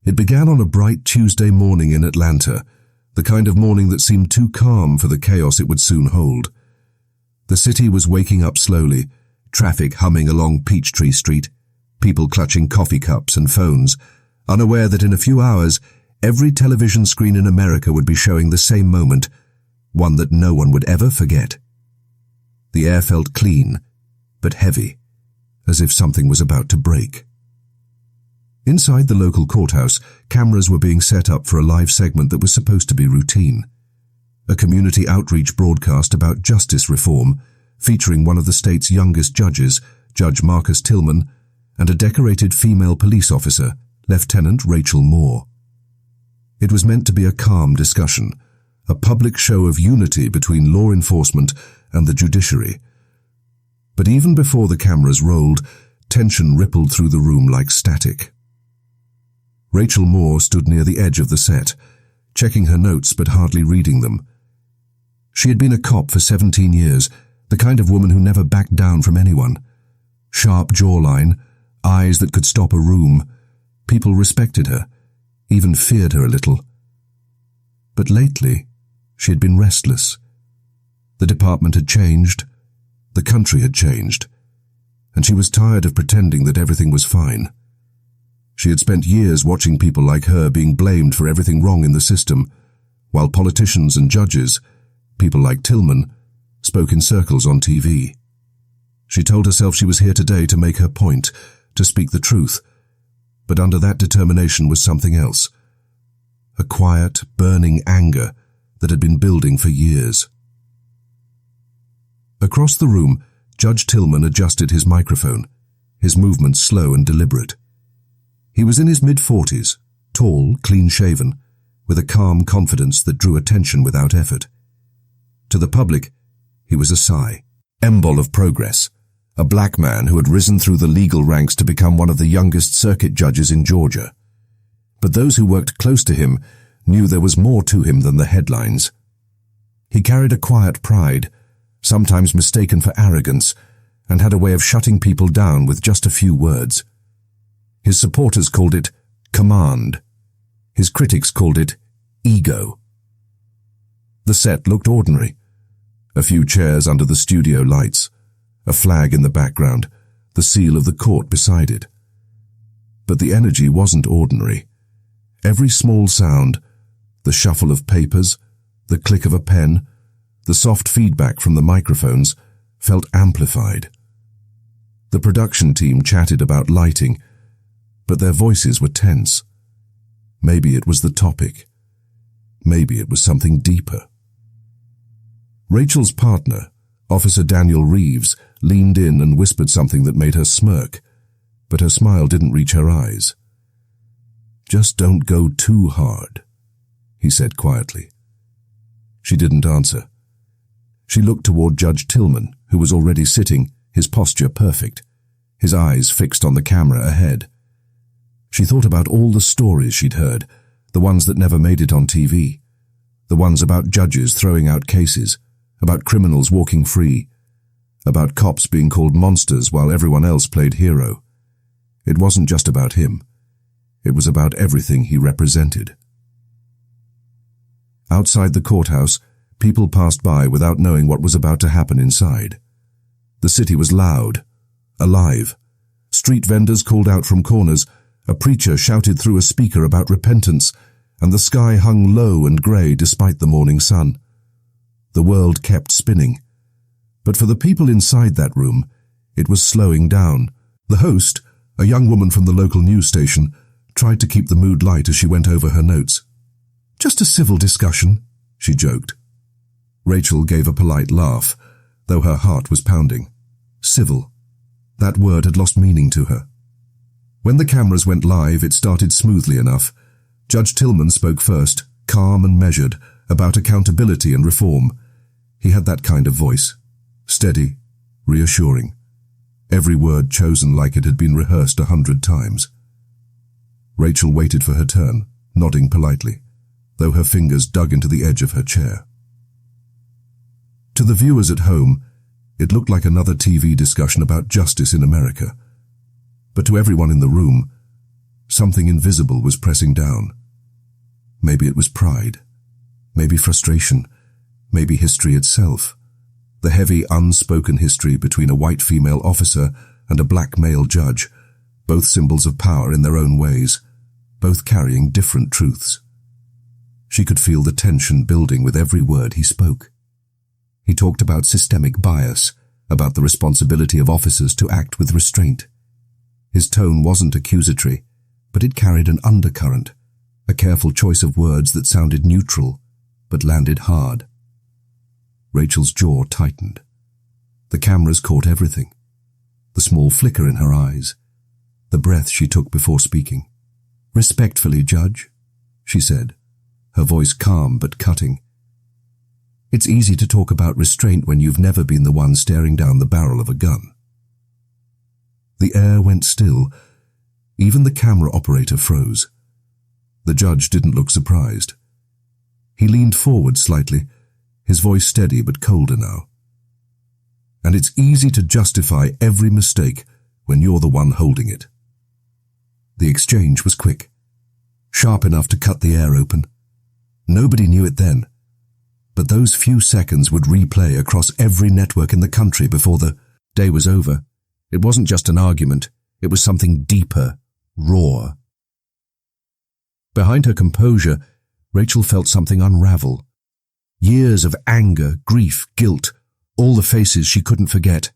It began on a bright Tuesday morning in Atlanta, the kind of morning that seemed too calm for the chaos it would soon hold. The city was waking up slowly, traffic humming along Peachtree Street, people clutching coffee cups and phones, unaware that in a few hours, every television screen in America would be showing the same moment, one that no one would ever forget. The air felt clean, but heavy, as if something was about to break. Inside the local courthouse, cameras were being set up for a live segment that was supposed to be routine. A community outreach broadcast about justice reform, featuring one of the state's youngest judges, Judge Marcus Tillman, and a decorated female police officer, Lieutenant Rachel Moore. It was meant to be a calm discussion, a public show of unity between law enforcement and the judiciary. But even before the cameras rolled, tension rippled through the room like static. Rachel Moore stood near the edge of the set, checking her notes but hardly reading them. She had been a cop for 17 years, the kind of woman who never backed down from anyone. Sharp jawline, eyes that could stop a room. People respected her, even feared her a little. But lately, she had been restless. The department had changed, the country had changed, and she was tired of pretending that everything was fine. She had spent years watching people like her being blamed for everything wrong in the system, while politicians and judges, people like Tillman, spoke in circles on TV. She told herself she was here today to make her point, to speak the truth, but under that determination was something else. A quiet, burning anger that had been building for years. Across the room, Judge Tillman adjusted his microphone, his movements slow and deliberate. He was in his mid-40s, tall, clean-shaven, with a calm confidence that drew attention without effort. To the public, he was a symbol of progress, a black man who had risen through the legal ranks to become one of the youngest circuit judges in Georgia. But those who worked close to him knew there was more to him than the headlines. He carried a quiet pride, sometimes mistaken for arrogance, and had a way of shutting people down with just a few words. His supporters called it command. His critics called it ego. The set looked ordinary. A few chairs under the studio lights, a flag in the background, the seal of the court beside it. But the energy wasn't ordinary. Every small sound, the shuffle of papers, the click of a pen, the soft feedback from the microphones, felt amplified. The production team chatted about lighting, but their voices were tense. Maybe it was the topic. Maybe it was something deeper. Rachel's partner, Officer Daniel Reeves, leaned in and whispered something that made her smirk, but her smile didn't reach her eyes. "Just don't go too hard," he said quietly. She didn't answer. She looked toward Judge Tillman, who was already sitting, his posture perfect, his eyes fixed on the camera ahead. She thought about all the stories she'd heard, the ones that never made it on TV, the ones about judges throwing out cases, about criminals walking free, about cops being called monsters while everyone else played hero. It wasn't just about him. It was about everything he represented. Outside the courthouse, people passed by without knowing what was about to happen inside. The city was loud, alive. Street vendors called out from corners. A preacher shouted through a speaker about repentance, and the sky hung low and grey despite the morning sun. The world kept spinning. But for the people inside that room, it was slowing down. The host, a young woman from the local news station, tried to keep the mood light as she went over her notes. "Just a civil discussion," she joked. Rachel gave a polite laugh, though her heart was pounding. Civil. That word had lost meaning to her. When the cameras went live, it started smoothly enough. Judge Tillman spoke first, calm and measured, about accountability and reform. He had that kind of voice. Steady, reassuring. Every word chosen like it had been rehearsed 100 times. Rachel waited for her turn, nodding politely, though her fingers dug into the edge of her chair. To the viewers at home, it looked like another TV discussion about justice in America. But to everyone in the room, Something invisible was pressing down. Maybe it was pride, maybe frustration, maybe history itself. The heavy, unspoken history between a white female officer and a black male judge, both symbols of power in their own ways, both carrying different truths. She could feel the tension building with every word he spoke. He talked about systemic bias, about the responsibility of officers to act with restraint. His tone wasn't accusatory, but it carried an undercurrent, a careful choice of words that sounded neutral, but landed hard. Rachel's jaw tightened. The cameras caught everything. The small flicker in her eyes, the breath she took before speaking. "Respectfully, Judge," she said, her voice calm but cutting. "It's easy to talk about restraint when you've never been the one staring down the barrel of a gun." The air went still. Even the camera operator froze. The judge didn't look surprised. He leaned forward slightly, his voice steady but colder now. "And it's easy to justify every mistake when you're the one holding it." The exchange was quick, sharp enough to cut the air open. Nobody knew it then, but those few seconds would replay across every network in the country before the day was over. It wasn't just an argument, it was something deeper, raw. Behind her composure, Rachel felt something unravel. Years of anger, grief, guilt, all the faces she couldn't forget,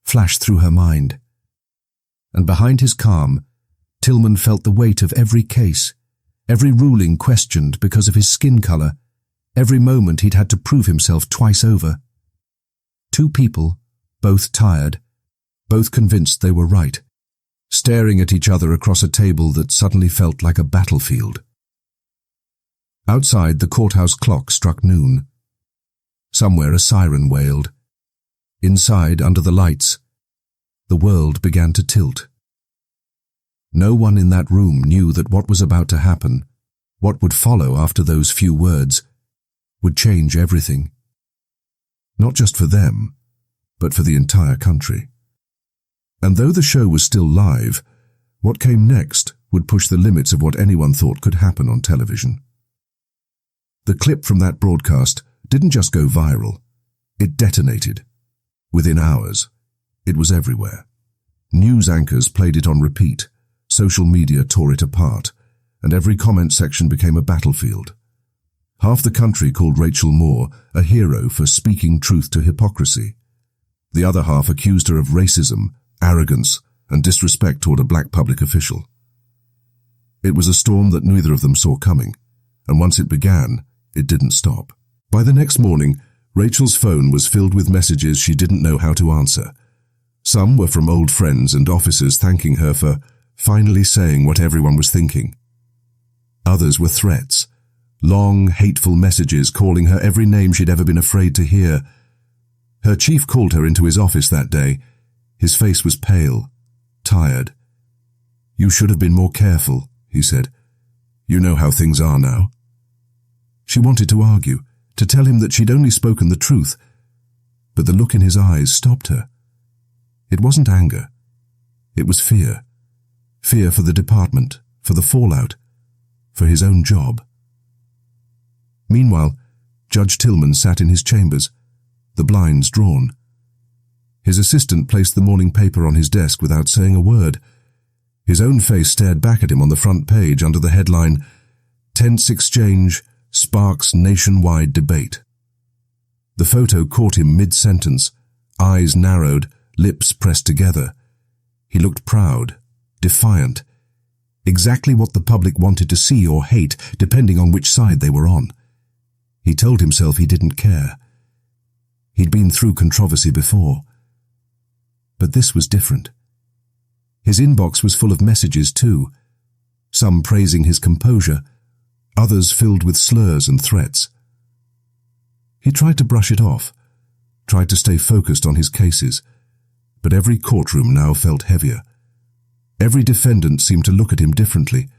flashed through her mind. And behind his calm, Tillman felt the weight of every case, every ruling questioned because of his skin color, every moment he'd had to prove himself twice over. Two people, both tired, both convinced they were right, staring at each other across a table that suddenly felt like a battlefield. Outside, the courthouse clock struck noon. Somewhere a siren wailed. Inside, under the lights, the world began to tilt. No one in that room knew that what was about to happen, what would follow after those few words, would change everything. Not just for them, but for the entire country. And though the show was still live, what came next would push the limits of what anyone thought could happen on television. The clip from that broadcast didn't just go viral, it detonated. Within hours, it was everywhere. News anchors played it on repeat, social media tore it apart, and every comment section became a battlefield. Half the country called Rachel Moore a hero for speaking truth to hypocrisy. The other half accused her of racism, arrogance, and disrespect toward a black public official. It was a storm that neither of them saw coming, and once it began, it didn't stop. By the next morning, Rachel's phone was filled with messages she didn't know how to answer. Some were from old friends and officers thanking her for finally saying what everyone was thinking. Others were threats, long, hateful messages calling her every name she'd ever been afraid to hear. Her chief called her into his office that day. His face was pale, tired. "You should have been more careful," he said. "You know how things are now." She wanted to argue, to tell him that she'd only spoken the truth, but the look in his eyes stopped her. It wasn't anger. It was fear. Fear for the department, for the fallout, for his own job. Meanwhile, Judge Tillman sat in his chambers, the blinds drawn. His assistant placed the morning paper on his desk without saying a word. His own face stared back at him on the front page under the headline, "Tense Exchange Sparks Nationwide Debate." The photo caught him mid-sentence, eyes narrowed, lips pressed together. He looked proud, defiant, exactly what the public wanted to see or hate, depending on which side they were on. He told himself he didn't care. He'd been through controversy before. But this was different. His inbox was full of messages too, some praising his composure, others filled with slurs and threats. He tried to brush it off, tried to stay focused on his cases, but every courtroom now felt heavier. Every defendant seemed to look at him differently,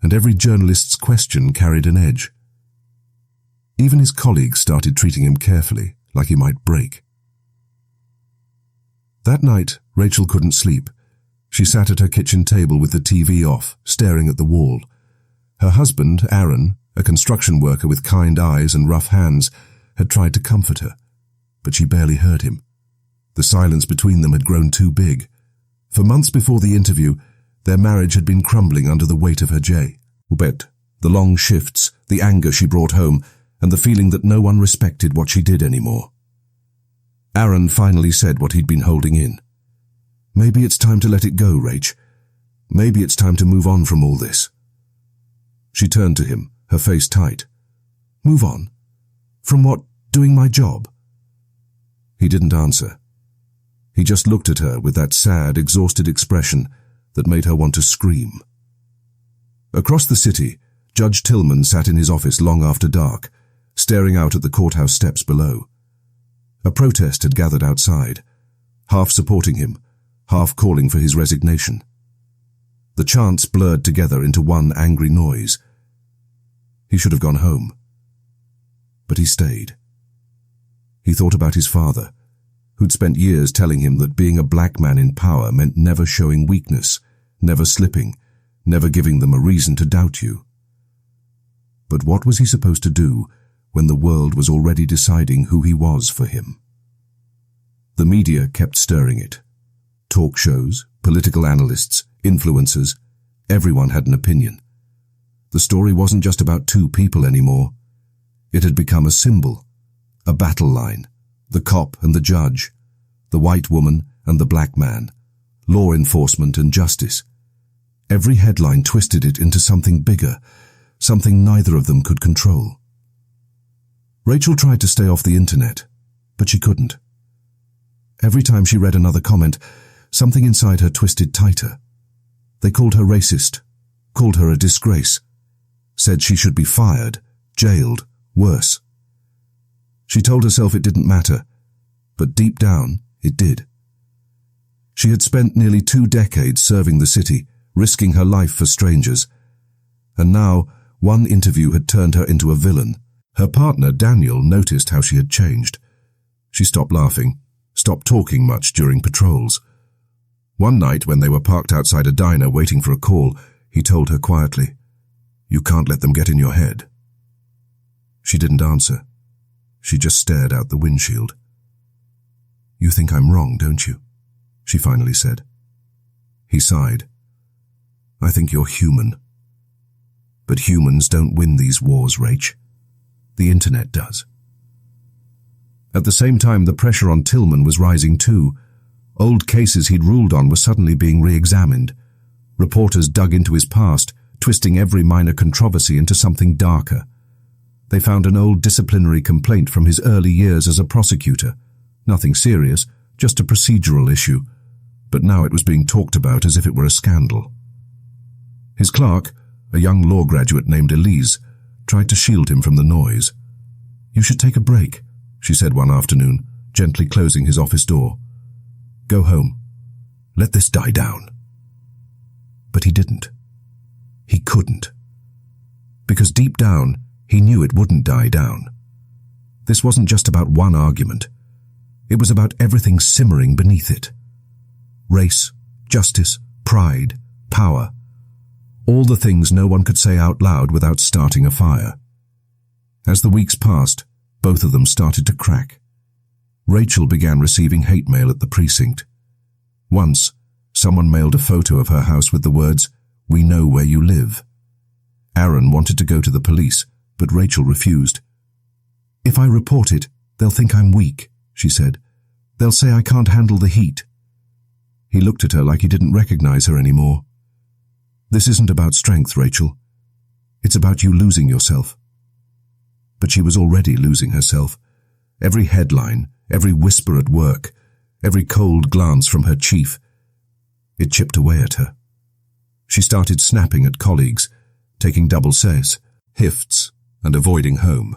and every journalist's question carried an edge. Even his colleagues started treating him carefully, like he might break. That night, Rachel couldn't sleep. She sat at her kitchen table with the TV off, staring at the wall. Her husband, Aaron, a construction worker with kind eyes and rough hands, had tried to comfort her, but she barely heard him. The silence between them had grown too big. For months before the interview, their marriage had been crumbling under the weight of her but the long shifts, the anger she brought home, and the feeling that no one respected what she did anymore. Aaron finally said what he'd been holding in. Maybe it's time to let it go, Rach. Maybe it's time to move on from all this. She turned to him, her face tight. Move on? From what? Doing my job? He didn't answer. He just looked at her with that sad, exhausted expression that made her want to scream. Across the city, Judge Tillman sat in his office long after dark, staring out at the courthouse steps below. A protest had gathered outside, half supporting him, half calling for his resignation. The chants blurred together into one angry noise. He should have gone home. But he stayed. He thought about his father, who'd spent years telling him that being a black man in power meant never showing weakness, never slipping, never giving them a reason to doubt you. But what was he supposed to do when the world was already deciding who he was for him? The media kept stirring it. Talk shows, political analysts, influencers, everyone had an opinion. The story wasn't just about two people anymore. It had become a symbol, a battle line, the cop and the judge, the white woman and the black man, law enforcement and justice. Every headline twisted it into something bigger, something neither of them could control. Rachel tried to stay off the internet, but she couldn't. Every time she read another comment, something inside her twisted tighter. They called her racist, called her a disgrace, said she should be fired, jailed, worse. She told herself it didn't matter, but deep down, it did. She had spent nearly 2 decades serving the city, risking her life for strangers. And now, one interview had turned her into a villain. Her partner, Daniel, noticed how she had changed. She stopped laughing, stopped talking much during patrols. One night, when they were parked outside a diner waiting for a call, he told her quietly, "You can't let them get in your head." She didn't answer. She just stared out the windshield. "You think I'm wrong, don't you?" she finally said. He sighed. "I think you're human. But humans don't win these wars, Rach. The internet does." At the same time, the pressure on Tillman was rising too. Old cases he'd ruled on were suddenly being re-examined. Reporters dug into his past, twisting every minor controversy into something darker. They found an old disciplinary complaint from his early years as a prosecutor. Nothing serious, just a procedural issue. But now it was being talked about as if it were a scandal. His clerk, a young law graduate named Elise, tried to shield him from the noise. "You should take a break," she said one afternoon, gently closing his office door. "Go home. Let this die down." But he didn't. He couldn't. Because deep down, he knew it wouldn't die down. This wasn't just about one argument. It was about everything simmering beneath it. Race, justice, pride, power. All the things no one could say out loud without starting a fire. As the weeks passed, both of them started to crack. Rachel began receiving hate mail at the precinct. Once, someone mailed a photo of her house with the words, "We know where you live." Aaron wanted to go to the police, but Rachel refused. "If I report it, they'll think I'm weak," she said. "They'll say I can't handle the heat." He looked at her like he didn't recognize her anymore. "This isn't about strength, Rachel. It's about you losing yourself." But she was already losing herself. Every headline, every whisper at work, every cold glance from her chief, it chipped away at her. She started snapping at colleagues, taking double says, hifts, and avoiding home.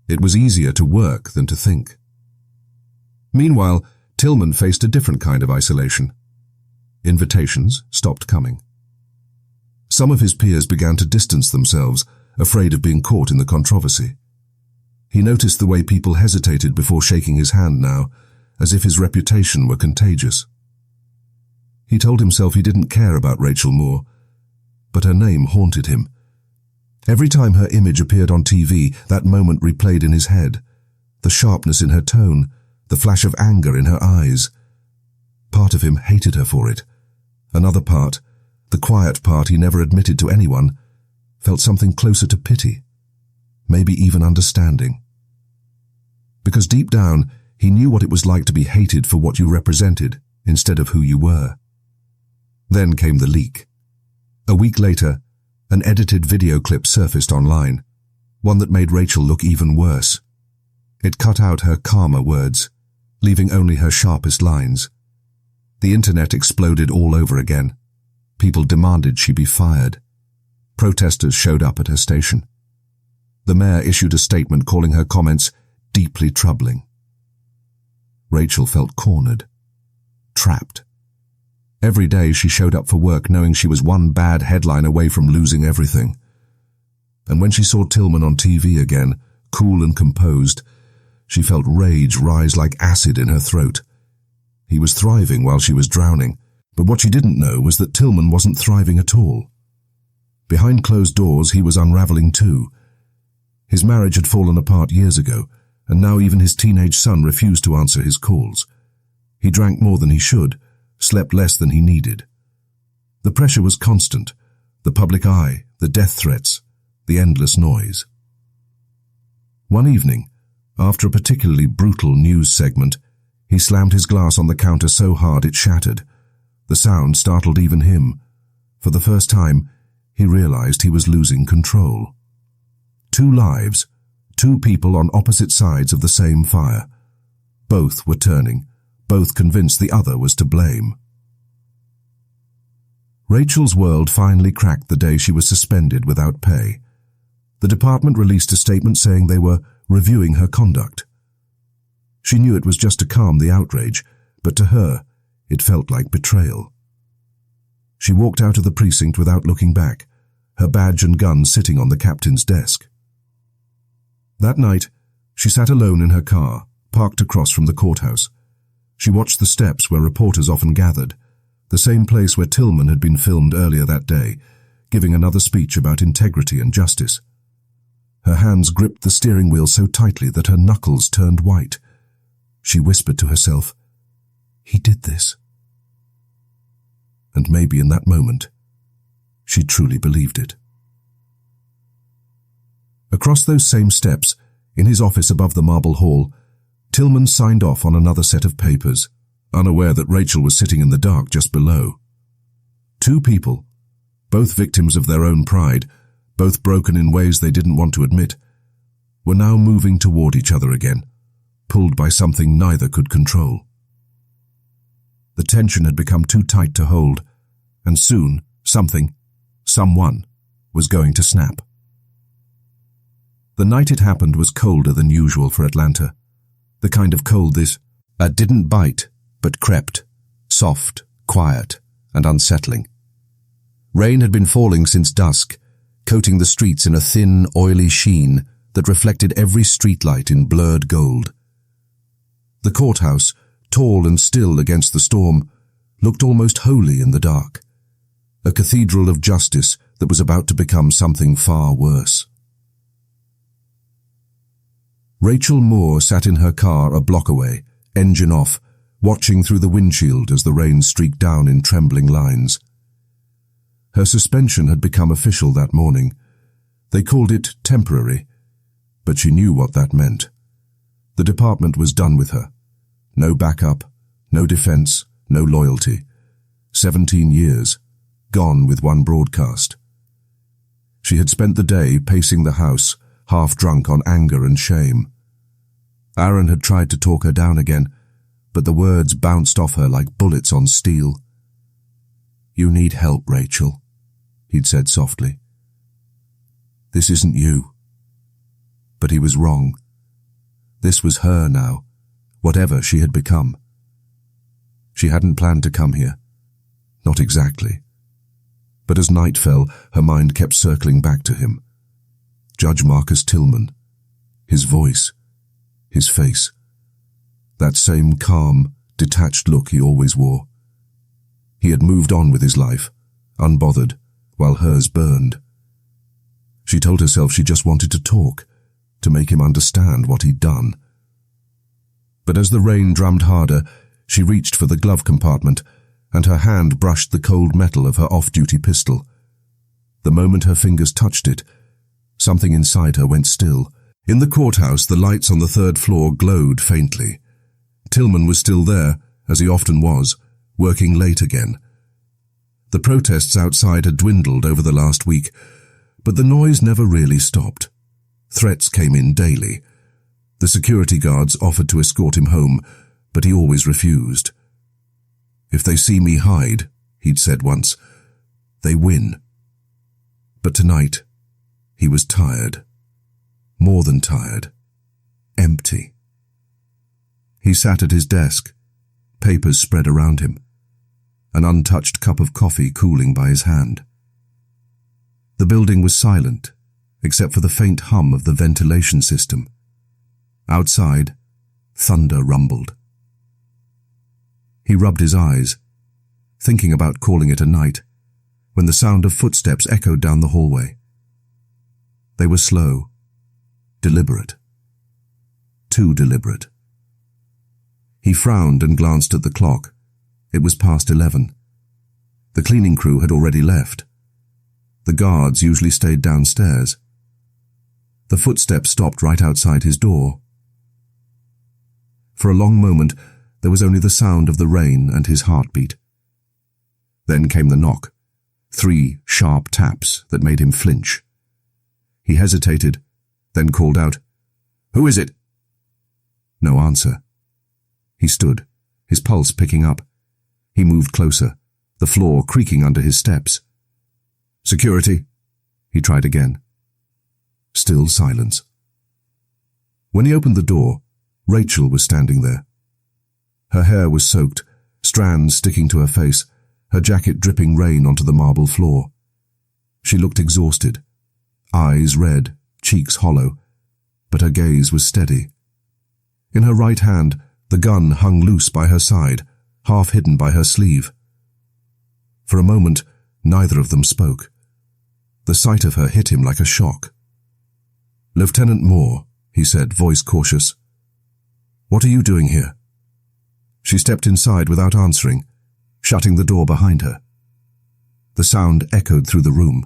It was easier to work than to think. Meanwhile, Tillman faced a different kind of isolation. Invitations stopped coming. Some of his peers began to distance themselves, afraid of being caught in the controversy. He noticed the way people hesitated before shaking his hand now, as if his reputation were contagious. He told himself he didn't care about Rachel Moore, but her name haunted him. Every time her image appeared on TV, that moment replayed in his head. The sharpness in her tone, the flash of anger in her eyes. Part of him hated her for it. Another part, the quiet part he never admitted to anyone, felt something closer to pity, maybe even understanding. Because deep down, he knew what it was like to be hated for what you represented instead of who you were. Then came the leak. A week later, an edited video clip surfaced online, one that made Rachel look even worse. It cut out her calmer words, leaving only her sharpest lines. The internet exploded all over again. People demanded she be fired. Protesters showed up at her station. The mayor issued a statement calling her comments deeply troubling. Rachel felt cornered, trapped. Every day she showed up for work knowing she was one bad headline away from losing everything. And when she saw Tillman on TV again, cool and composed, she felt rage rise like acid in her throat. He was thriving while she was drowning, but what she didn't know was that Tillman wasn't thriving at all. Behind closed doors, he was unraveling too. His marriage had fallen apart years ago, and now even his teenage son refused to answer his calls. He drank more than he should, slept less than he needed. The pressure was constant, the public eye, the death threats, the endless noise. One evening, after a particularly brutal news segment, he slammed his glass on the counter so hard it shattered. The sound startled even him. For the first time, he realized he was losing control. 2 lives, 2 people on opposite sides of the same fire. Both were turning, both convinced the other was to blame. Rachel's world finally cracked the day she was suspended without pay. The department released a statement saying they were reviewing her conduct. She knew it was just to calm the outrage, but to her, it felt like betrayal. She walked out of the precinct without looking back, her badge and gun sitting on the captain's desk. That night, she sat alone in her car, parked across from the courthouse. She watched the steps where reporters often gathered, the same place where Tillman had been filmed earlier that day, giving another speech about integrity and justice. Her hands gripped the steering wheel so tightly that her knuckles turned white. She whispered to herself, "He did this." And maybe in that moment, she truly believed it. Across those same steps, in his office above the marble hall, Tillman signed off on another set of papers, unaware that Rachel was sitting in the dark just below. 2 people, both victims of their own pride, both broken in ways they didn't want to admit, were now moving toward each other again, pulled by something neither could control. The tension had become too tight to hold, and soon someone, was going to snap. The night it happened was colder than usual for Atlanta, the kind of cold that didn't bite, but crept, soft, quiet, and unsettling. Rain had been falling since dusk, coating the streets in a thin, oily sheen that reflected every streetlight in blurred gold. The courthouse, tall and still against the storm, looked almost holy in the dark, a cathedral of justice that was about to become something far worse. Rachel Moore sat in her car a block away, engine off, watching through the windshield as the rain streaked down in trembling lines. Her suspension had become official that morning. They called it temporary, but she knew what that meant. The department was done with her. No backup, no defense, no loyalty. 17 years, gone with one broadcast. She had spent the day pacing the house, half drunk on anger and shame. Aaron had tried to talk her down again, but the words bounced off her like bullets on steel. "You need help, Rachel," he'd said softly. "This isn't you." But he was wrong. This was her now, whatever she had become. She hadn't planned to come here. Not exactly. But as night fell, her mind kept circling back to him. Judge Marcus Tillman. His voice. His face. That same calm, detached look he always wore. He had moved on with his life, unbothered, while hers burned. She told herself she just wanted to talk, to make him understand what he'd done. But as the rain drummed harder, she reached for the glove compartment, and her hand brushed the cold metal of her off-duty pistol. The moment her fingers touched it, something inside her went still. In the courthouse, the lights on the third floor glowed faintly. Tillman was still there, as he often was, working late again. The protests outside had dwindled over the last week, but the noise never really stopped. Threats came in daily. The security guards offered to escort him home, but he always refused. "If they see me hide," he'd said once, "they win." But tonight, he was tired. More than tired. Empty. He sat at his desk, papers spread around him, an untouched cup of coffee cooling by his hand. The building was silent, except for the faint hum of the ventilation system. Outside, thunder rumbled. He rubbed his eyes, thinking about calling it a night, when the sound of footsteps echoed down the hallway. They were slow, deliberate. Too deliberate. He frowned and glanced at the clock. It was past 11. The cleaning crew had already left. The guards usually stayed downstairs. The footsteps stopped right outside his door. For a long moment, there was only the sound of the rain and his heartbeat. Then came the knock, 3 sharp taps that made him flinch. He hesitated, then called out, "Who is it?" No answer. He stood, his pulse picking up. He moved closer, the floor creaking under his steps. "Security?" He tried again. Still silence. When he opened the door, Rachel was standing there. Her hair was soaked, strands sticking to her face, her jacket dripping rain onto the marble floor. She looked exhausted, eyes red, cheeks hollow, but her gaze was steady. In her right hand, the gun hung loose by her side, half hidden by her sleeve. For a moment, neither of them spoke. The sight of her hit him like a shock. "Lieutenant Moore," he said, voice cautious. "What are you doing here?" She stepped inside without answering, shutting the door behind her. The sound echoed through the room.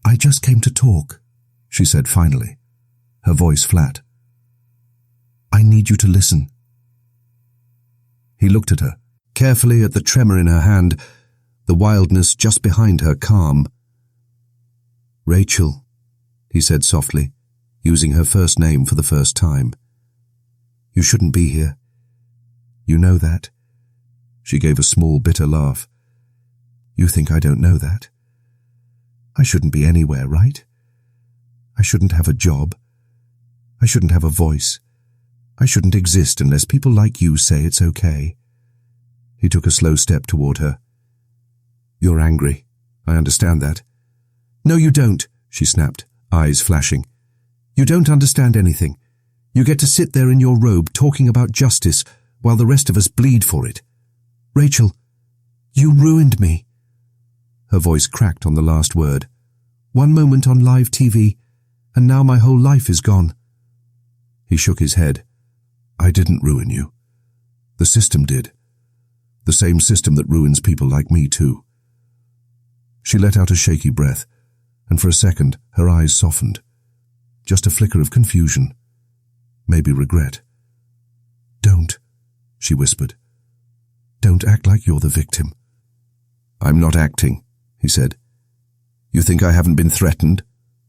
"I just came to talk," she said finally, her voice flat. "I need you to listen." He looked at her, carefully at the tremor in her hand, the wildness just behind her calm. "Rachel," he said softly, using her first name for the first time. "You shouldn't be here. You know that." She gave a small, bitter laugh. "You think I don't know that? I shouldn't be anywhere, right? I shouldn't have a job. I shouldn't have a voice. I shouldn't exist unless people like you say it's okay." He took a slow step toward her. "You're angry. I understand that." "No, you don't," she snapped, eyes flashing. "You don't understand anything. You get to sit there in your robe talking about justice while the rest of us bleed for it. Rachel, you ruined me." Her voice cracked on the last word. "One moment on live TV, and now my whole life is gone." He shook his head. "I didn't ruin you. The system did. The same system that ruins people like me, too." She let out a shaky breath, and for a second her eyes softened. Just a flicker of confusion. Maybe regret. "Don't," she whispered. "Don't act like you're the victim." "I'm not acting," he said. "You think I haven't been threatened?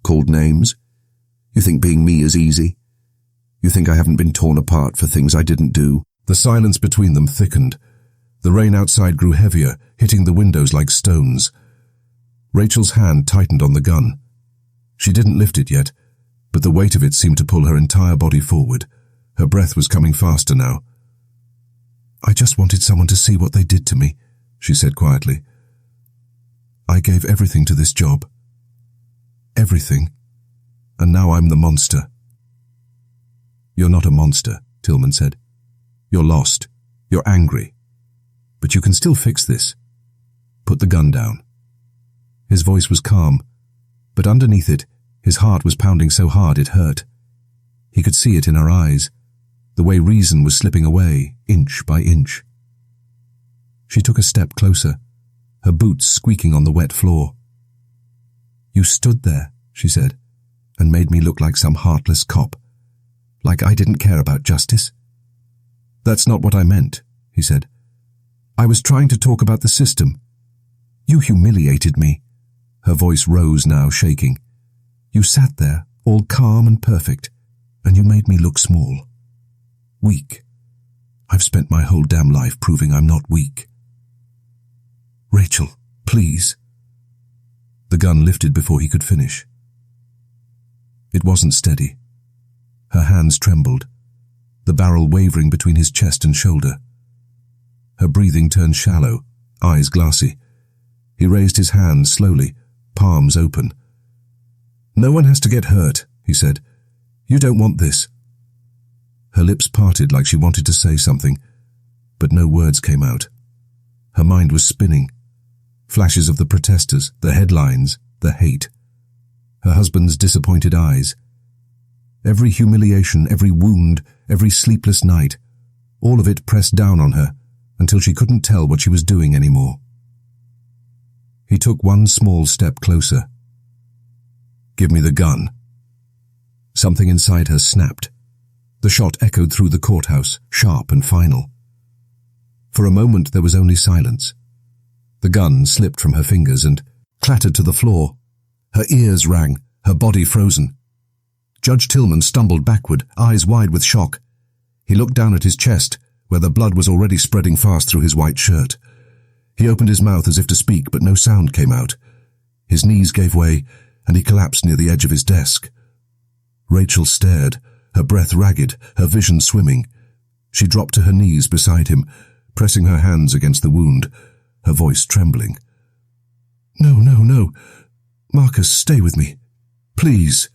Called names? You think being me is easy? You think I haven't been torn apart for things I didn't do?" The silence between them thickened. The rain outside grew heavier, hitting the windows like stones. Rachel's hand tightened on the gun. She didn't lift it yet, but the weight of it seemed to pull her entire body forward. Her breath was coming faster now. "I just wanted someone to see what they did to me," she said quietly. "I gave everything to this job. Everything. And now I'm the monster." "You're not a monster," Tillman said. "You're lost. You're angry. But you can still fix this. Put the gun down." His voice was calm, but underneath it, his heart was pounding so hard it hurt. He could see it in her eyes, the way reason was slipping away, inch by inch. She took a step closer, her boots squeaking on the wet floor. "You stood there," she said, "and made me look like some heartless cop. Like I didn't care about justice." "That's not what I meant," he said. "I was trying to talk about the system. You humiliated me." Her voice rose now, shaking. "You sat there, all calm and perfect, and you made me look small. Weak. I've spent my whole damn life proving I'm not weak." "Rachel, please." The gun lifted before he could finish. It wasn't steady. Her hands trembled, the barrel wavering between his chest and shoulder. Her breathing turned shallow, eyes glassy. He raised his hands slowly, palms open. "No one has to get hurt," he said. "You don't want this." Her lips parted like she wanted to say something, but no words came out. Her mind was spinning. Flashes of the protesters, the headlines, the hate. Her husband's disappointed eyes. Every humiliation, every wound, every sleepless night, all of it pressed down on her until she couldn't tell what she was doing anymore. He took one small step closer. "Give me the gun." Something inside her snapped. The shot echoed through the courthouse, sharp and final. For a moment there was only silence. The gun slipped from her fingers and clattered to the floor. Her ears rang, her body frozen. Judge Tillman stumbled backward, eyes wide with shock. He looked down at his chest, where the blood was already spreading fast through his white shirt. He opened his mouth as if to speak, but no sound came out. His knees gave way, and he collapsed near the edge of his desk. Rachel stared, her breath ragged, her vision swimming. She dropped to her knees beside him, pressing her hands against the wound, her voice trembling. "No, no, no. Marcus, stay with me. Please."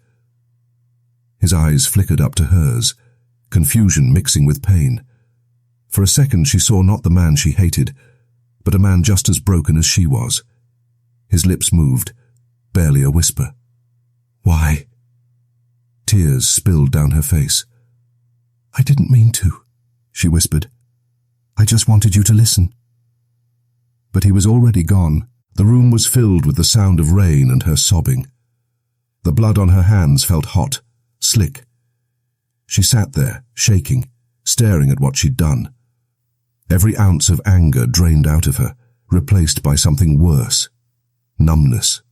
His eyes flickered up to hers, confusion mixing with pain. For a second she saw not the man she hated, but a man just as broken as she was. His lips moved, barely a whisper. "Why?" Tears spilled down her face. "I didn't mean to," she whispered. "I just wanted you to listen." But he was already gone. The room was filled with the sound of rain and her sobbing. The blood on her hands felt hot, slick. She sat there, shaking, staring at what she'd done. Every ounce of anger drained out of her, replaced by something worse. Numbness.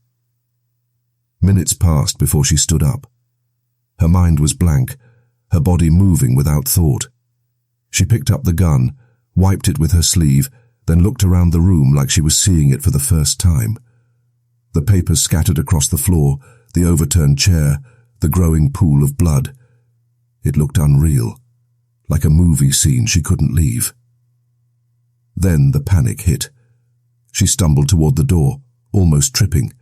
Minutes passed before she stood up. Her mind was blank, her body moving without thought. She picked up the gun, wiped it with her sleeve, then looked around the room like she was seeing it for the first time. The papers scattered across the floor, the overturned chair, the growing pool of blood. It looked unreal, like a movie scene she couldn't leave. Then the panic hit. She stumbled toward the door, almost tripping.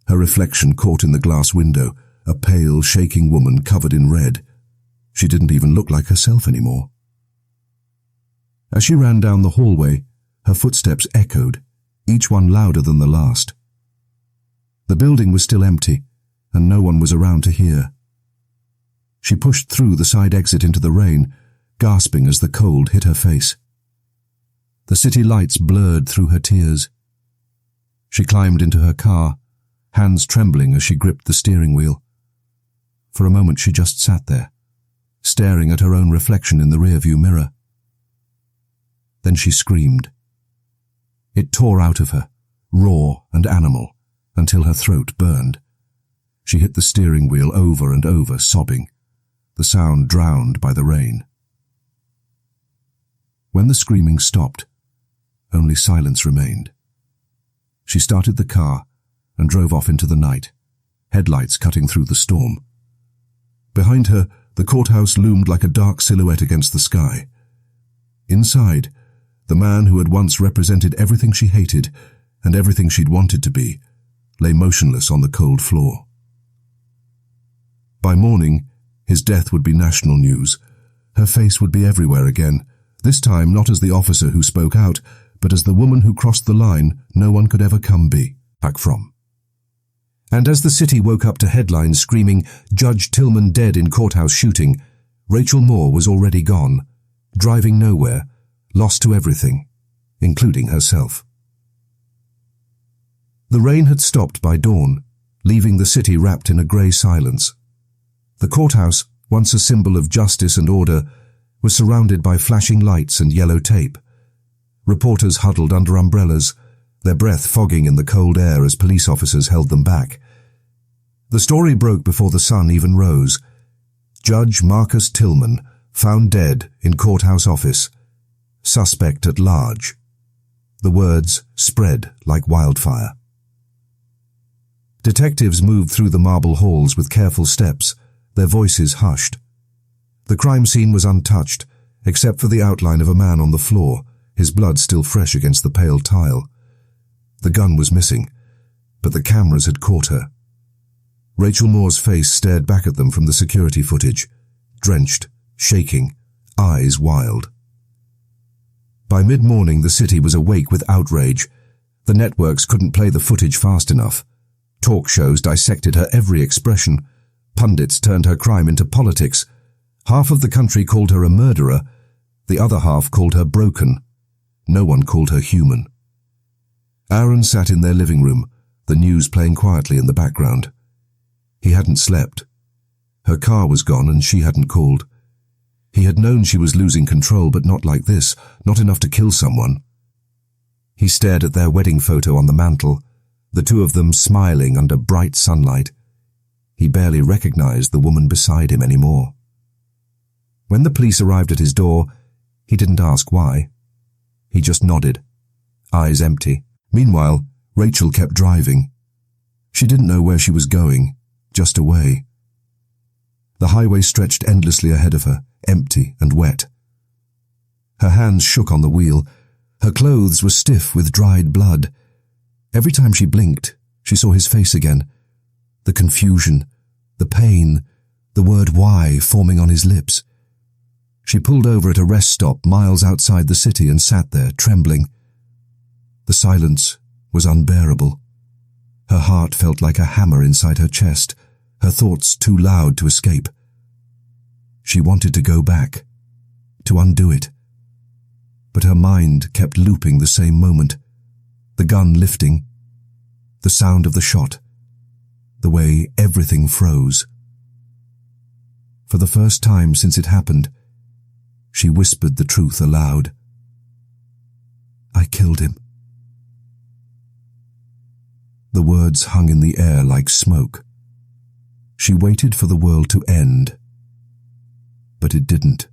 Her reflection caught in the glass window, a pale, shaking woman covered in red. She didn't even look like herself anymore. As she ran down the hallway, her footsteps echoed, each one louder than the last. The building was still empty, and no one was around to hear. She pushed through the side exit into the rain, gasping as the cold hit her face. The city lights blurred through her tears. She climbed into her car, hands trembling as she gripped the steering wheel. For a moment she just sat there, staring at her own reflection in the rearview mirror. Then she screamed. It tore out of her, raw and animal, until her throat burned. She hit the steering wheel over and over, sobbing, the sound drowned by the rain. When the screaming stopped, only silence remained. She started the car and drove off into the night, headlights cutting through the storm. Behind her, the courthouse loomed like a dark silhouette against the sky. Inside, the man who had once represented everything she hated and everything she'd wanted to be, lay motionless on the cold floor. By morning, his death would be national news. Her face would be everywhere again, this time not as the officer who spoke out, but as the woman who crossed the line, no one could ever come back from. And as the city woke up to headlines screaming, "Judge Tillman dead in courthouse shooting," Rachel Moore was already gone, driving nowhere, lost to everything, including herself. The rain had stopped by dawn, leaving the city wrapped in a grey silence. The courthouse, once a symbol of justice and order, was surrounded by flashing lights and yellow tape. Reporters huddled under umbrellas, their breath fogging in the cold air as police officers held them back. The story broke before the sun even rose. Judge Marcus Tillman found dead in courthouse office. Suspect at large. The words spread like wildfire. Detectives moved through the marble halls with careful steps, their voices hushed. The crime scene was untouched, except for the outline of a man on the floor, his blood still fresh against the pale tile. The gun was missing, but the cameras had caught her. Rachel Moore's face stared back at them from the security footage, drenched, shaking, eyes wild. By mid-morning, the city was awake with outrage. The networks couldn't play the footage fast enough. Talk shows dissected her every expression. Pundits turned her crime into politics. Half of the country called her a murderer. The other half called her broken. No one called her human. Aaron sat in their living room, the news playing quietly in the background. He hadn't slept. Her car was gone and she hadn't called. He had known she was losing control, but not like this, not enough to kill someone. He stared at their wedding photo on the mantel, the two of them smiling under bright sunlight. He barely recognized the woman beside him anymore. When the police arrived at his door, he didn't ask why. He just nodded, eyes empty. Meanwhile, Rachel kept driving. She didn't know where she was going, just away. The highway stretched endlessly ahead of her, empty and wet. Her hands shook on the wheel. Her clothes were stiff with dried blood. Every time she blinked, she saw his face again. The confusion, the pain, the word "why" forming on his lips. She pulled over at a rest stop miles outside the city and sat there, trembling. The silence was unbearable. Her heart felt like a hammer inside her chest, her thoughts too loud to escape. She wanted to go back, to undo it. But her mind kept looping the same moment. The gun lifting, the sound of the shot, the way everything froze. For the first time since it happened, she whispered the truth aloud. "I killed him." The words hung in the air like smoke. She waited for the world to end. But it didn't.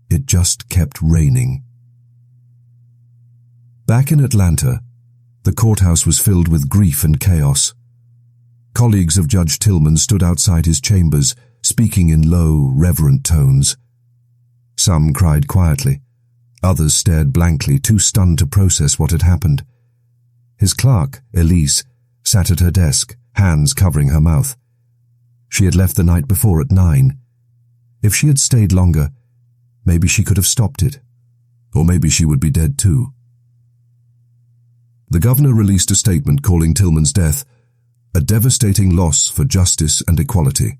It just kept raining. Back in Atlanta, the courthouse was filled with grief and chaos. Colleagues of Judge Tillman stood outside his chambers, speaking in low, reverent tones. Some cried quietly. Others stared blankly, too stunned to process what had happened. His clerk, Elise, sat at her desk, hands covering her mouth. She had left the night before at 9. If she had stayed longer, maybe she could have stopped it. Or maybe she would be dead too. The governor released a statement calling Tillman's death a devastating loss for justice and equality.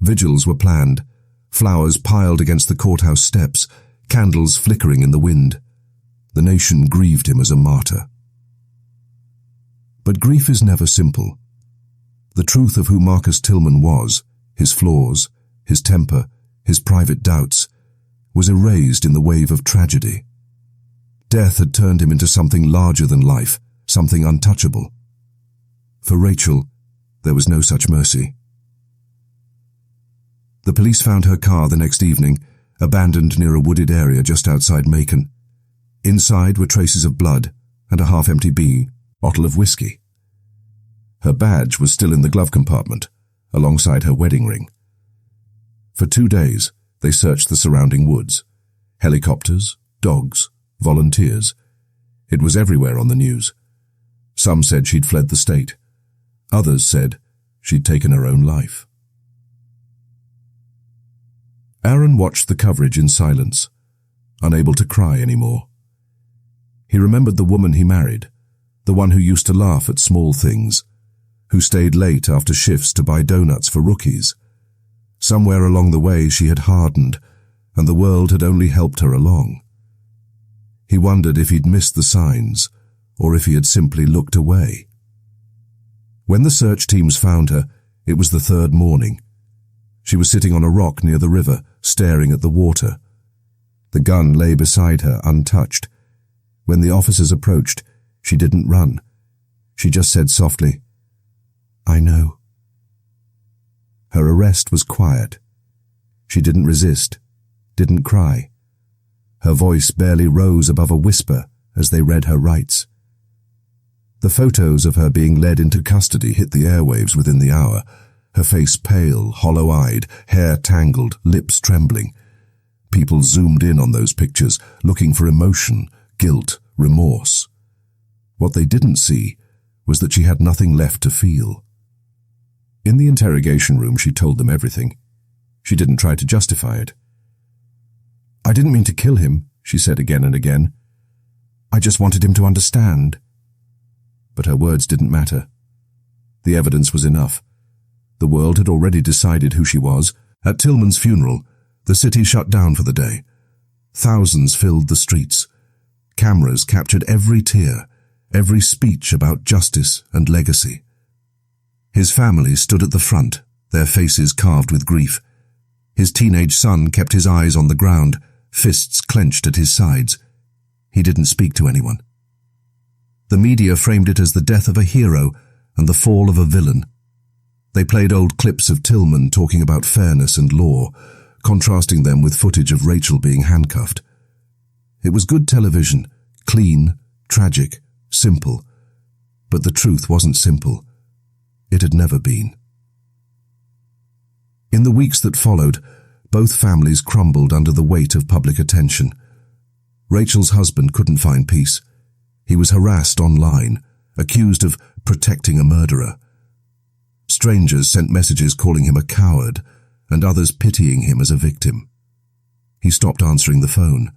Vigils were planned, flowers piled against the courthouse steps, candles flickering in the wind. The nation grieved him as a martyr. But grief is never simple. The truth of who Marcus Tillman was, his flaws, his temper, his private doubts, was erased in the wave of tragedy. Death had turned him into something larger than life, something untouchable. For Rachel, there was no such mercy. The police found her car the next evening, abandoned near a wooded area just outside Macon. Inside were traces of blood and a half-empty bottle of whiskey. Her badge was still in the glove compartment, alongside her wedding ring. For 2 days, they searched the surrounding woods. Helicopters, dogs, volunteers. It was everywhere on the news. Some said she'd fled the state. Others said she'd taken her own life. Aaron watched the coverage in silence, unable to cry anymore. He remembered the woman he married, the one who used to laugh at small things, who stayed late after shifts to buy donuts for rookies. Somewhere along the way she had hardened, and the world had only helped her along. He wondered if he'd missed the signs, or if he had simply looked away. When the search teams found her, it was the third morning. She was sitting on a rock near the river, staring at the water. The gun lay beside her, untouched. When the officers approached, she didn't run. She just said softly, "I know." Her arrest was quiet. She didn't resist, didn't cry. Her voice barely rose above a whisper as they read her rights. The photos of her being led into custody hit the airwaves within the hour, her face pale, hollow-eyed, hair tangled, lips trembling. People zoomed in on those pictures, looking for emotion, guilt, remorse. What they didn't see was that she had nothing left to feel. In the interrogation room, she told them everything. She didn't try to justify it. "I didn't mean to kill him," she said again and again. "I just wanted him to understand." But her words didn't matter. The evidence was enough. The world had already decided who she was. At Tillman's funeral, the city shut down for the day. Thousands filled the streets. Cameras captured every tear, every speech about justice and legacy. His family stood at the front, their faces carved with grief. His teenage son kept his eyes on the ground, fists clenched at his sides. He didn't speak to anyone. The media framed it as the death of a hero and the fall of a villain. They played old clips of Tillman talking about fairness and law, contrasting them with footage of Rachel being handcuffed. It was good television, clean, tragic, simple. But the truth wasn't simple. It had never been. In the weeks that followed, both families crumbled under the weight of public attention. Rachel's husband couldn't find peace. He was harassed online, accused of protecting a murderer. Strangers sent messages calling him a coward, and others pitying him as a victim. He stopped answering the phone.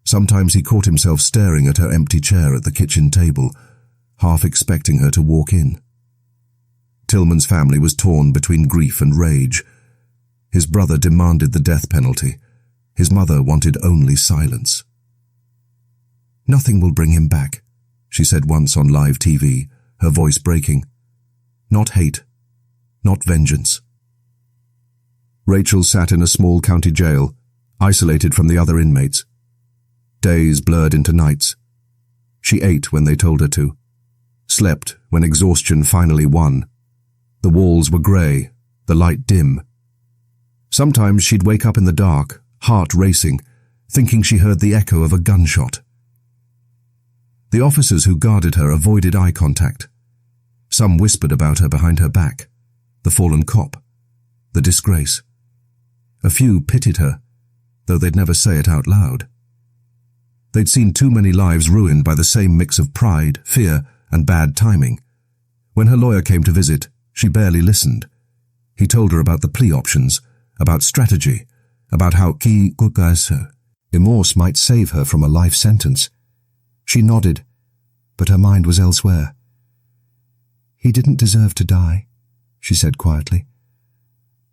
Sometimes he caught himself staring at her empty chair at the kitchen table, half expecting her to walk in. Tillman's family was torn between grief and rage. His brother demanded the death penalty. His mother wanted only silence. "Nothing will bring him back," she said once on live TV, her voice breaking. "Not hate, not vengeance." Rachel sat in a small county jail, isolated from the other inmates. Days blurred into nights. She ate when they told her to, slept when exhaustion finally won. The walls were grey, the light dim. Sometimes she'd wake up in the dark, heart racing, thinking she heard the echo of a gunshot. The officers who guarded her avoided eye contact. Some whispered about her behind her back, the fallen cop, the disgrace. A few pitied her, though they'd never say it out loud. They'd seen too many lives ruined by the same mix of pride, fear, and bad timing. When her lawyer came to visit, she barely listened. He told her about the plea options, about strategy, about how remorse might save her from a life sentence. She nodded, but her mind was elsewhere. "He didn't deserve to die," she said quietly.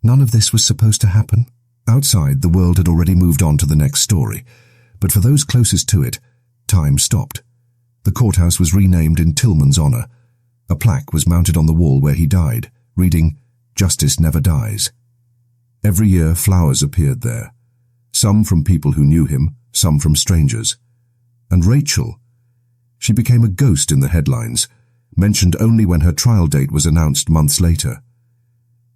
"None of this was supposed to happen." Outside, the world had already moved on to the next story, but for those closest to it, time stopped. The courthouse was renamed in Tillman's honor. A plaque was mounted on the wall where he died, reading, "Justice never dies." Every year, flowers appeared there, some from people who knew him, some from strangers. And Rachel, she became a ghost in the headlines, mentioned only when her trial date was announced months later.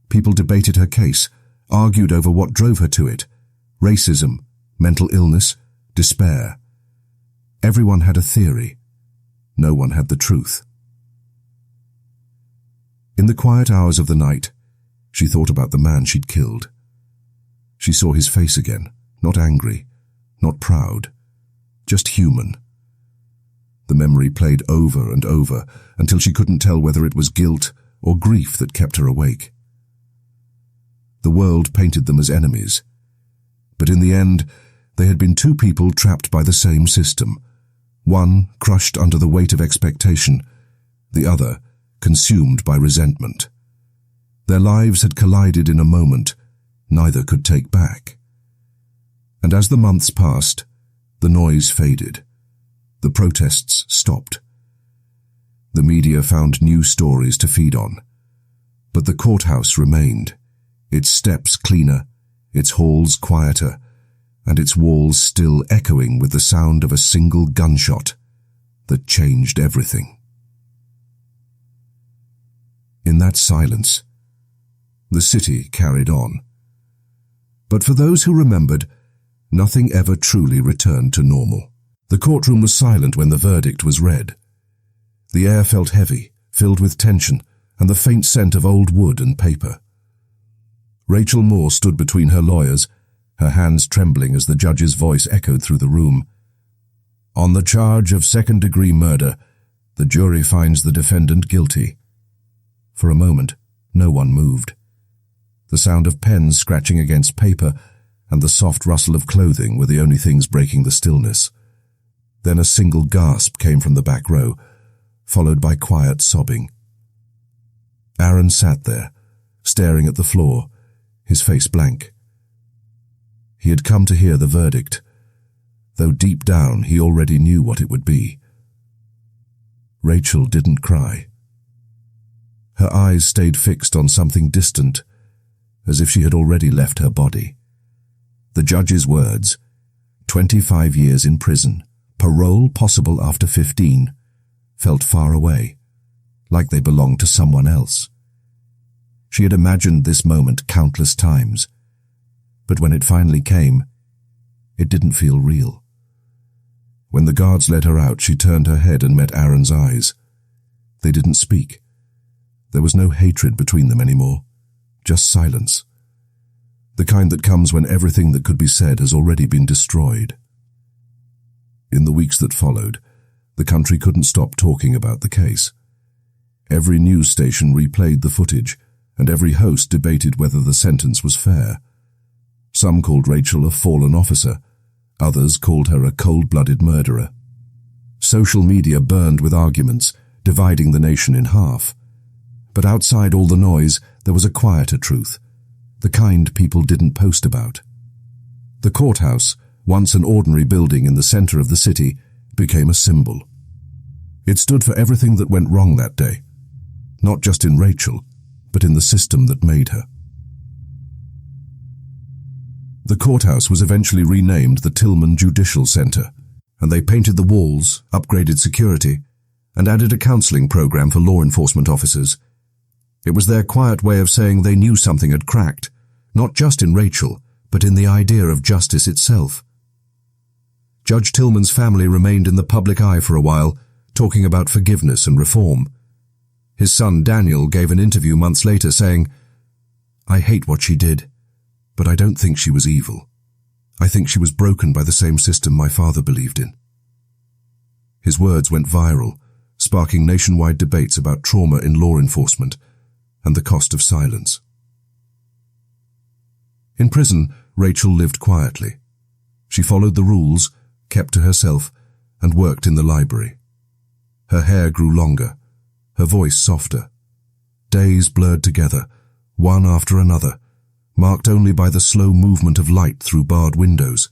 People debated her case, argued over what drove her to it: racism, mental illness, despair. Everyone had a theory. No one had the truth. In the quiet hours of the night, she thought about the man she'd killed. She saw his face again, not angry, not proud, just human. The memory played over and over until she couldn't tell whether it was guilt or grief that kept her awake. The world painted them as enemies, but in the end, they had been two people trapped by the same system, one crushed under the weight of expectation, the other consumed by resentment. Their lives had collided in a moment neither could take back. And as the months passed, the noise faded. The protests stopped. The media found new stories to feed on. But the courthouse remained, its steps cleaner, its halls quieter, and its walls still echoing with the sound of a single gunshot that changed everything. In that silence, the city carried on. But for those who remembered, nothing ever truly returned to normal. The courtroom was silent when the verdict was read. The air felt heavy, filled with tension, and the faint scent of old wood and paper. Rachel Moore stood between her lawyers, her hands trembling as the judge's voice echoed through the room. On the charge of second-degree murder, the jury finds the defendant guilty. For a moment, no one moved. The sound of pens scratching against paper and the soft rustle of clothing were the only things breaking the stillness. Then a single gasp came from the back row, followed by quiet sobbing. Aaron sat there, staring at the floor, his face blank. He had come to hear the verdict, though deep down he already knew what it would be. Rachel didn't cry. Her eyes stayed fixed on something distant, as if she had already left her body. The judge's words, 25 years in prison, parole possible after 15, felt far away, like they belonged to someone else. She had imagined this moment countless times, but when it finally came, it didn't feel real. When the guards led her out, she turned her head and met Aaron's eyes. They didn't speak. There was no hatred between them anymore, just silence. The kind that comes when everything that could be said has already been destroyed. In the weeks that followed, the country couldn't stop talking about the case. Every news station replayed the footage, and every host debated whether the sentence was fair. Some called Rachel a fallen officer, others called her a cold-blooded murderer. Social media burned with arguments, dividing the nation in half. But outside all the noise, there was a quieter truth, the kind people didn't post about. The courthouse, once an ordinary building in the center of the city, became a symbol. It stood for everything that went wrong that day, not just in Rachel, but in the system that made her. The courthouse was eventually renamed the Tillman Judicial Center, and they painted the walls, upgraded security, and added a counseling program for law enforcement officers. It was their quiet way of saying they knew something had cracked, not just in Rachel, but in the idea of justice itself. Judge Tillman's family remained in the public eye for a while, talking about forgiveness and reform. His son Daniel gave an interview months later saying, "I hate what she did, but I don't think she was evil. I think she was broken by the same system my father believed in." His words went viral, sparking nationwide debates about trauma in law enforcement and the cost of silence. In prison, Rachel lived quietly. She followed the rules, kept to herself, and worked in the library. Her hair grew longer, her voice softer. Days blurred together, one after another, marked only by the slow movement of light through barred windows.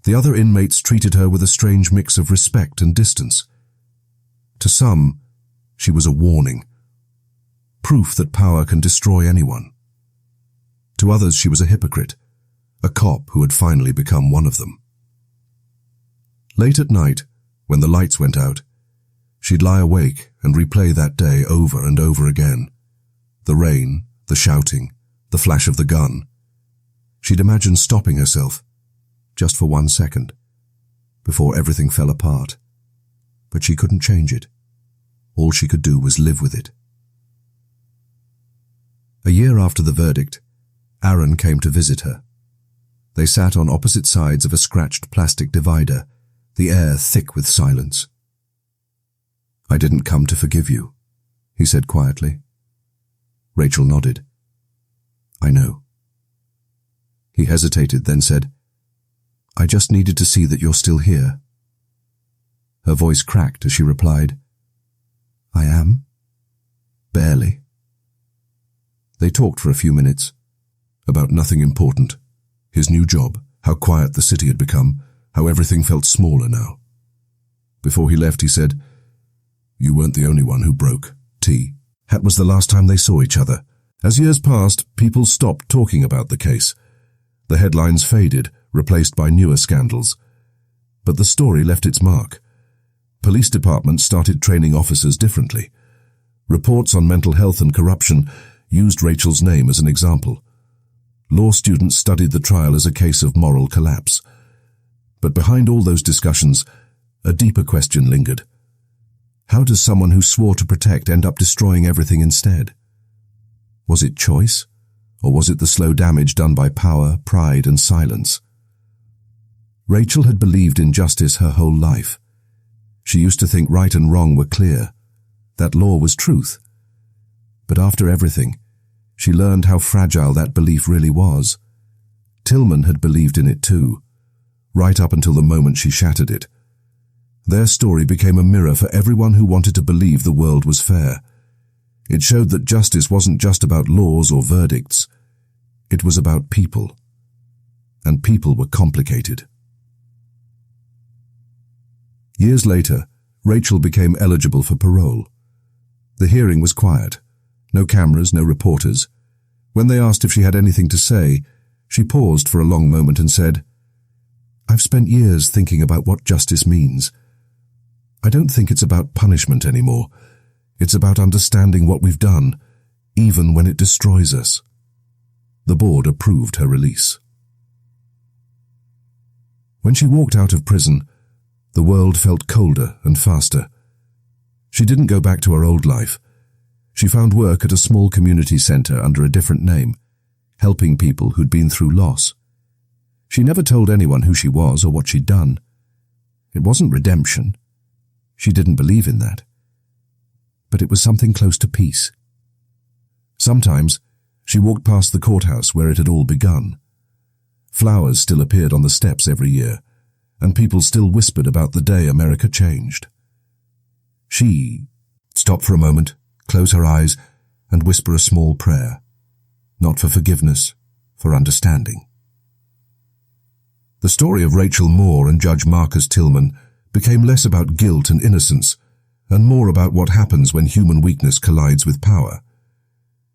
The other inmates treated her with a strange mix of respect and distance. To some, she was a warning, proof that power can destroy anyone. To others, she was a hypocrite, a cop who had finally become one of them. Late at night, when the lights went out, she'd lie awake and replay that day over and over again. The rain, the shouting, the flash of the gun. She'd imagine stopping herself, just for 1 second, before everything fell apart. But she couldn't change it. All she could do was live with it. A year after the verdict, Aaron came to visit her. They sat on opposite sides of a scratched plastic divider, the air thick with silence. "I didn't come to forgive you," he said quietly. Rachel nodded. "I know." He hesitated, then said, "I just needed to see that you're still here." Her voice cracked as she replied, "I am. Barely." They talked for a few minutes, about nothing important. His new job, how quiet the city had become, how everything felt smaller now. Before he left, he said, "You weren't the only one who broke, T." That was the last time they saw each other. As years passed, people stopped talking about the case. The headlines faded, replaced by newer scandals. But the story left its mark. Police departments started training officers differently. Reports on mental health and corruption used Rachel's name as an example. Law students studied the trial as a case of moral collapse. But behind all those discussions, a deeper question lingered. How does someone who swore to protect end up destroying everything instead? Was it choice, or was it the slow damage done by power, pride, and silence? Rachel had believed in justice her whole life. She used to think right and wrong were clear, that law was truth. But after everything, she learned how fragile that belief really was. Tillman had believed in it too, right up until the moment she shattered it. Their story became a mirror for everyone who wanted to believe the world was fair. It showed that justice wasn't just about laws or verdicts. It was about people. And people were complicated. Years later, Rachel became eligible for parole. The hearing was quiet. No cameras, no reporters. When they asked if she had anything to say, she paused for a long moment and said, "I've spent years thinking about what justice means. I don't think it's about punishment anymore. It's about understanding what we've done, even when it destroys us." The board approved her release. When she walked out of prison, the world felt colder and faster. She didn't go back to her old life. She found work at a small community center under a different name, helping people who'd been through loss. She never told anyone who she was or what she'd done. It wasn't redemption. She didn't believe in that. But it was something close to peace. Sometimes, she walked past the courthouse where it had all begun. Flowers still appeared on the steps every year, and people still whispered about the day America changed. She stopped for a moment, close her eyes, and whisper a small prayer. Not for forgiveness, for understanding. The story of Rachel Moore and Judge Marcus Tillman became less about guilt and innocence, and more about what happens when human weakness collides with power.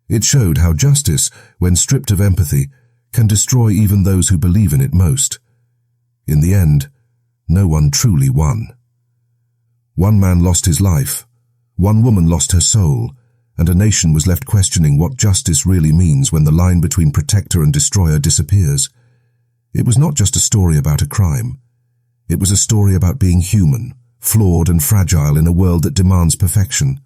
It showed how justice, when stripped of empathy, can destroy even those who believe in it most. In the end, no one truly won. One man lost his life, one woman lost her soul, and a nation was left questioning what justice really means when the line between protector and destroyer disappears. It was not just a story about a crime. It was a story about being human, flawed and fragile in a world that demands perfection.